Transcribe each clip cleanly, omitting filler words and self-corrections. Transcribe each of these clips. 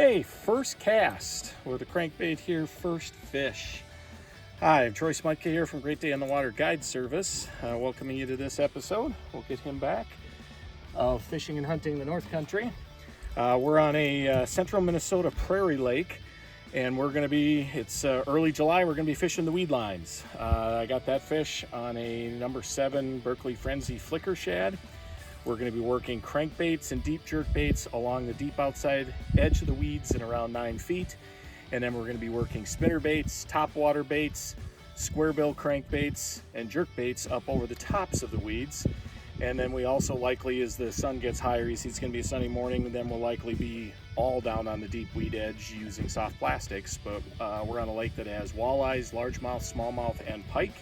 Hey, first cast with a crankbait here, first fish. Hi, I'm Troy Smutke here from Great Day on the Water Guide Service, welcoming you to this episode. We'll get him back of fishing and hunting the North Country. We're on a central Minnesota prairie lake, and it's early July, we're gonna be fishing the weedlines. I got that fish on a number 7 Berkeley Frenzy flicker shad. We're going to be working crankbaits and deep jerk baits along the deep outside edge of the weeds and around 9 feet. And then we're going to be working spinner baits, topwater baits, square bill crankbaits, and jerk baits up over the tops of the weeds. And then we also likely, as the sun gets higher, it's going to be a sunny morning, and then we'll likely be all down on the deep weed edge using soft plastics. But we're on a lake that has walleyes, largemouth, smallmouth, and pike.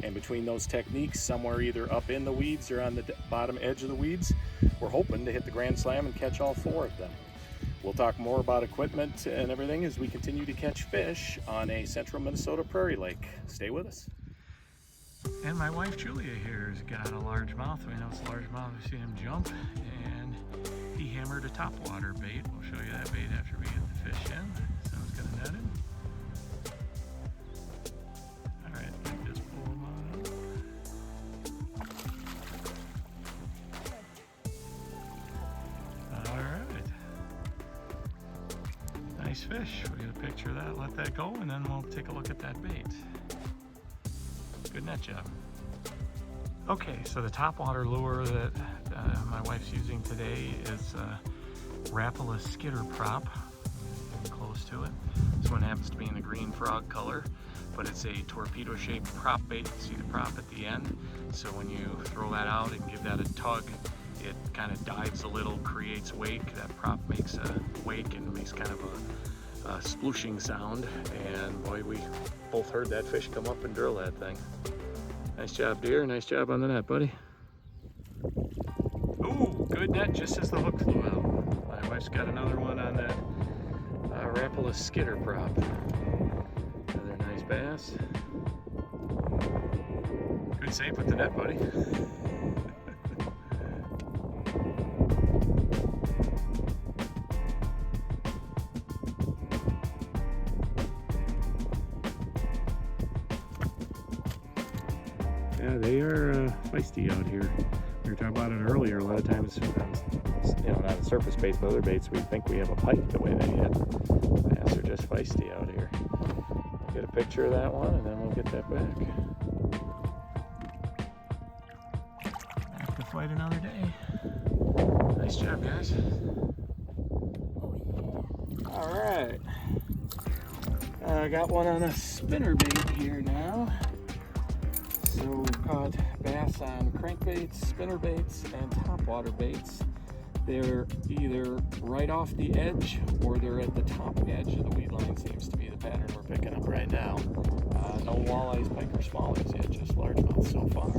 And between those techniques, somewhere either up in the weeds or on the bottom edge of the weeds, we're hoping to hit the grand slam and catch all 4 of them. We'll talk more about equipment and everything as we continue to catch fish on a central Minnesota prairie lake. Stay with us. And my wife Julia here has got a largemouth. We know it's a largemouth. We see him jump, and he hammered a topwater bait. We'll show you that bait after we get the fish in. Sounds gonna net him. Nice fish. We'll get a picture of that, let that go, and then we'll take a look at that bait. Good net job. Okay, so the topwater lure that my wife's using today is a Rapala skitter prop. Getting close to it. This one happens to be in the green frog color, but it's a torpedo-shaped prop bait. You see the prop at the end. So when you throw that out and give that a tug, it kind of dives a little, creates wake. That prop makes a wake and makes kind of a splooshing sound. And boy, we both heard that fish come up and drill that thing. Nice job, dear. Nice job on the net, buddy. Ooh, good net just as the hook flew out. My wife's got another one on that Rapala skitter prop. Another nice bass. Good save with the net, buddy. Yeah, they are feisty out here. We were talking about it earlier. A lot of times, not on surface baits, but other baits, we think we have a pike the way they hit. Bass are just feisty out here. We'll get a picture of that one, and then we'll get that back. Back to fight another day. Nice job, guys. All right. I got one on a spinner bait here now. So we've caught bass on crankbaits, spinner baits, and topwater baits. They're either right off the edge or they're at the top edge of the weed line, seems to be the pattern we're picking up right now. No walleyes, pike, or smallies yet, just largemouth so far.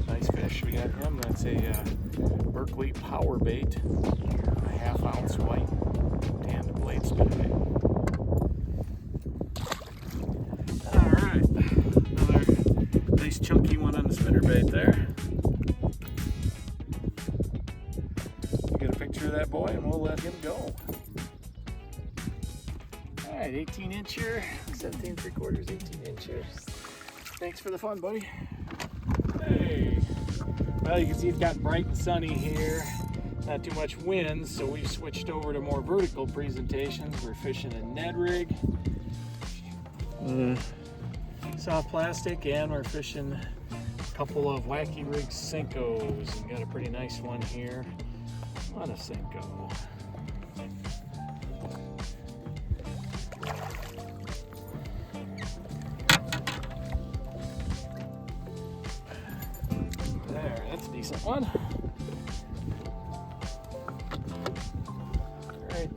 Nice fish, we got him. That's a Berkeley power bait, a 1/2 ounce white tandem blade spinner bait. Nice chunky one on the spinner bait there. We'll get a picture of that boy and we'll let him go. Alright, 18 incher, 17 3/4, 18 inches. Thanks for the fun, buddy. Hey! Well, you can see it's gotten bright and sunny here. Not too much wind, so we've switched over to more vertical presentations. We're fishing a Ned rig. Soft plastic, and we're fishing a couple of Wacky Rig Senkos, and got a pretty nice one here on a Senko. There, that's a decent one. Alright,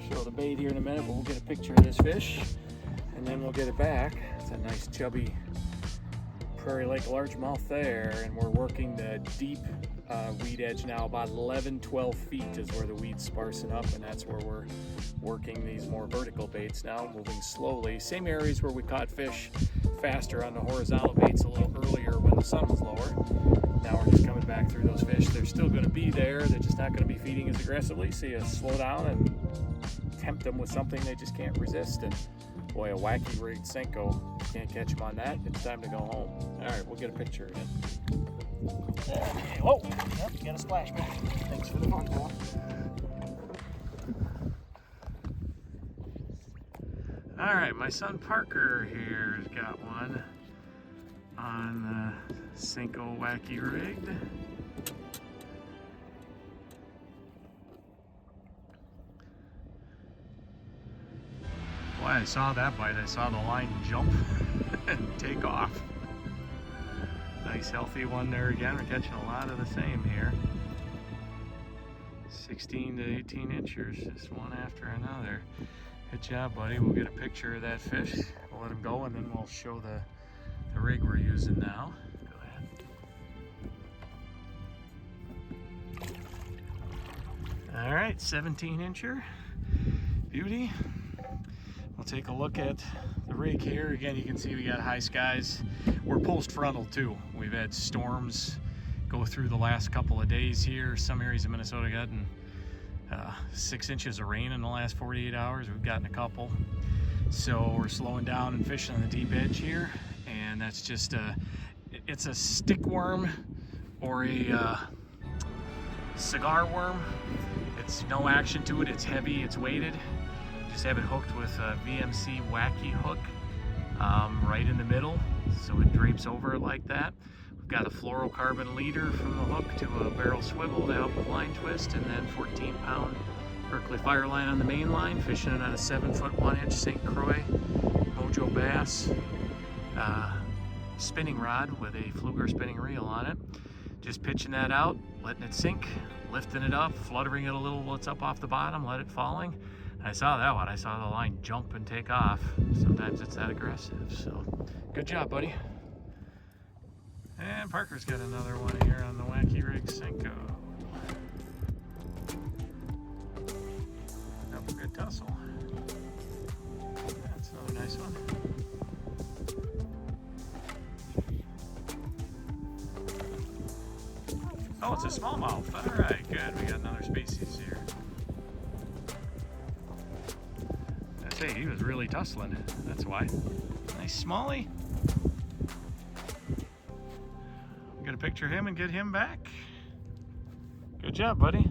show the bait here in a minute, but we'll get a picture of this fish and then we'll get it back. It's a nice chubby prairie lake largemouth there, and we're working the deep weed edge now. About 11-12 feet is where the weed's sparsing up, and that's where we're working these more vertical baits now, moving slowly. Same areas where we caught fish faster on the horizontal baits a little earlier when the sun was lower. Now we're just coming back through those fish. They're still going to be there. They're just not going to be feeding as aggressively. So you slow down and tempt them with something they just can't resist. And boy, a wacky rigged Senko, can't catch them on that. It's time to go home. All right, we'll get a picture again. Whoa, yep, got a splash back. Thanks for the phone call. All right, my son Parker here's got one on the Senko wacky rigged. Boy, I saw that bite. I saw the line jump and take off. Nice healthy one there again. We're catching a lot of the same here. 16 to 18 inches, just one after another. Good job, buddy. We'll get a picture of that fish. We'll let him go, and then we'll show the rig we're using now. Go ahead. All right, 17 incher. Beauty. We'll take a look at the rig here. Again, you can see we got high skies. We're post frontal too. We've had storms go through the last couple of days here. Some areas of Minnesota gotten 6 inches of rain in the last 48 hours. We've gotten a couple. So we're slowing down and fishing on the deep edge here. And that's just it's a stick worm or a cigar worm. It's no action to it. It's heavy, it's weighted. Just have it hooked with a VMC wacky hook right in the middle, so it drapes over it like that. We've got a fluorocarbon leader from the hook to a barrel swivel to help with line twist, and then 14-pound Berkeley fire line on the main line, fishing it on a 7-foot 1-inch St. Croix Mojo bass spinning rod with a Fluger spinning reel on it. Just pitching that out, letting it sink, lifting it up, fluttering it a little while it's up off the bottom, let it falling. I saw that one. I saw the line jump and take off. Sometimes it's that aggressive. So, good job, buddy. And Parker's got another one here on the wacky rig Senko. Up a good tussle. That's another nice one. Oh, it's a smallmouth. All right, good. We got another species here. Hey, he was really tussling. That's why. Nice smallie. Get a picture of him and get him back. Good job, buddy.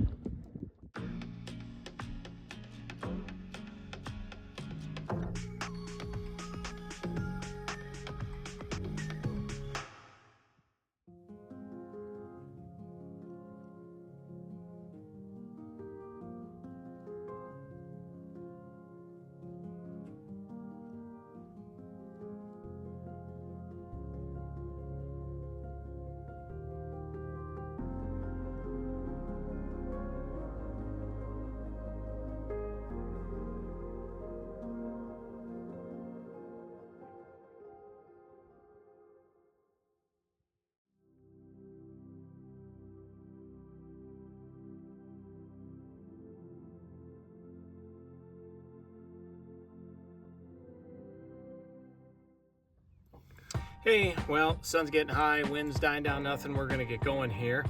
Hey, well, sun's getting high, wind's dying down, nothing. We're gonna get going here.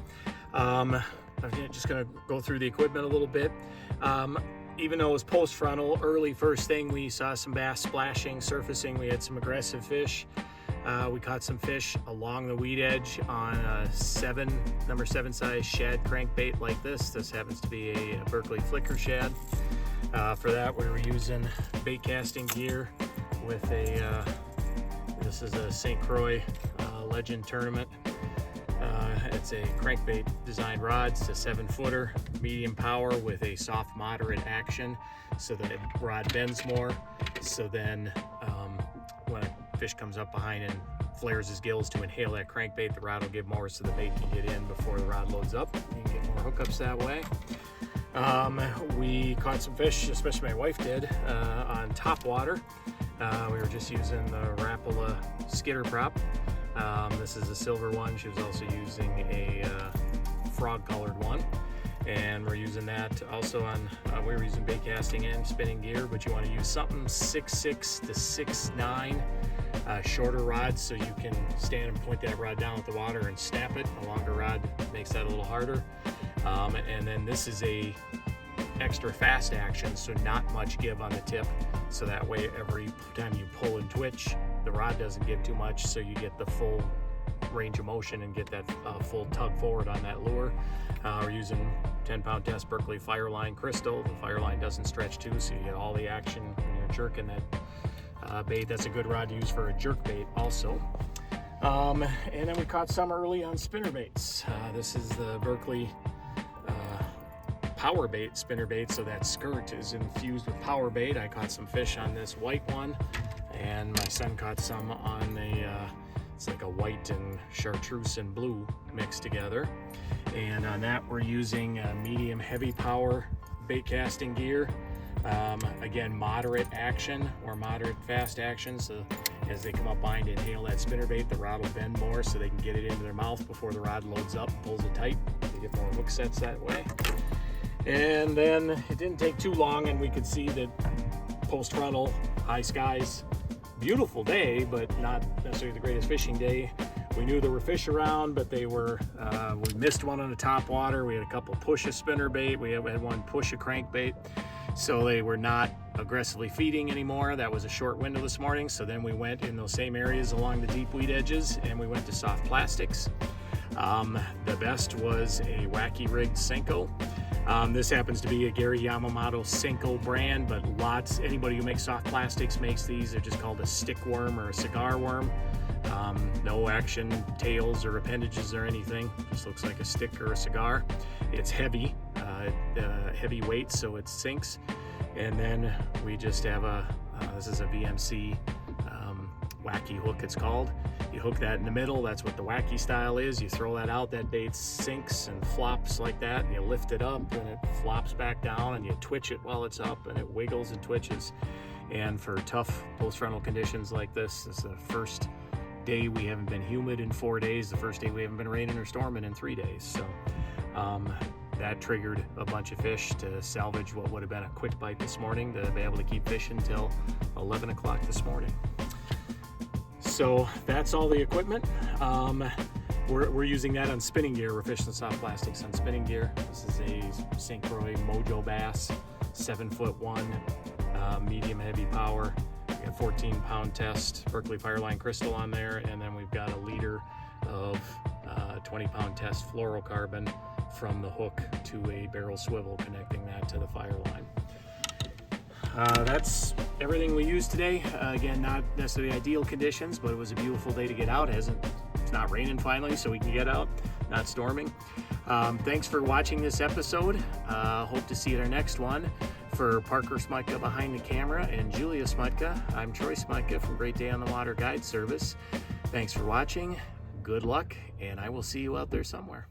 I'm just gonna go through the equipment a little bit. Even though it was post frontal, early first thing, we saw some bass splashing, surfacing. We had some aggressive fish. We caught some fish along the weed edge on a number 7 size shad crankbait like this. This happens to be a Berkeley flicker shad. For that, we were using bait casting gear with this is a St. Croix Legend Tournament. It's a crankbait designed rod. It's a 7-footer, medium power with a soft moderate action so that the rod bends more. So then when a fish comes up behind and flares his gills to inhale that crankbait, the rod will give more so the bait can get in before the rod loads up. You can get more hookups that way. We caught some fish, especially my wife did, on top water. We were just using the Rapala skitter prop. This is a silver one. She was also using a frog colored one. and we're using that also on, we were using bait casting and spinning gear, but you want to use something 6.6 to 6.9, shorter rods, so you can stand and point that rod down at the water and snap it. A longer rod makes that a little harder. And then this is a extra fast action, so not much give on the tip, so that way every time you pull and twitch, the rod doesn't give too much, so you get the full range of motion and get that full tug forward on that lure. We're using 10-pound test Berkley Fireline Crystal. The Fireline doesn't stretch too, so you get all the action when you're jerking that bait. That's a good rod to use for a jerk bait also. And then we caught some early on spinner baits. This is the Berkley power bait spinner bait, so that skirt is infused with power bait. I caught some fish on this white one, and my son caught some on it's like a white and chartreuse and blue mixed together. And on that we're using medium heavy power bait casting gear. Again, moderate action or moderate fast action, so as they come up behind and inhale that spinner bait, the rod will bend more so they can get it into their mouth before the rod loads up, pulls it tight. They get more hook sets that way. And then it didn't take too long and we could see that post frontal, high skies, beautiful day, but not necessarily the greatest fishing day. We knew there were fish around, but they were, we missed one on the top water. We had a couple push a spinner bait. We had one push a crankbait. So they were not aggressively feeding anymore. That was a short window this morning. So then we went in those same areas along the deep weed edges and we went to soft plastics. The best was a wacky rigged Senko. This happens to be a Gary Yamamoto Senko brand, but anybody who makes soft plastics makes these. They're just called a stick worm or a cigar worm. No action tails or appendages or anything. Just looks like a stick or a cigar. It's heavy, heavy weight, so it sinks. And then we just have this is a VMC wacky hook, it's called. You hook that in the middle, that's what the wacky style is. You throw that out, that bait sinks and flops like that, and you lift it up and it flops back down, and you twitch it while it's up and it wiggles and twitches. And for tough post-frontal conditions like this is the first day we haven't been humid in 4 days, the first day we haven't been raining or storming in 3 days. So that triggered a bunch of fish to salvage what would have been a quick bite this morning, to be able to keep fishing till 11 o'clock this morning. So that's all the equipment. We're using that on spinning gear. We're fishing soft plastics on spinning gear. This is a St. Croix Mojo Bass, 7'1", medium heavy power. We got 14-pound test Berkley Fireline Crystal on there, and then we've got a liter of 20-pound test fluorocarbon from the hook to a barrel swivel, connecting that to the Fireline. That's everything we used today. Again, not necessarily ideal conditions, but it was a beautiful day to get out. It's not raining finally, so we can get out, not storming. Thanks for watching this episode. Hope to see you at our next one. For Parker Smutka behind the camera and Julia Smutka, I'm Troy Smutka from Great Day on the Water Guide Service. Thanks for watching. Good luck, and I will see you out there somewhere.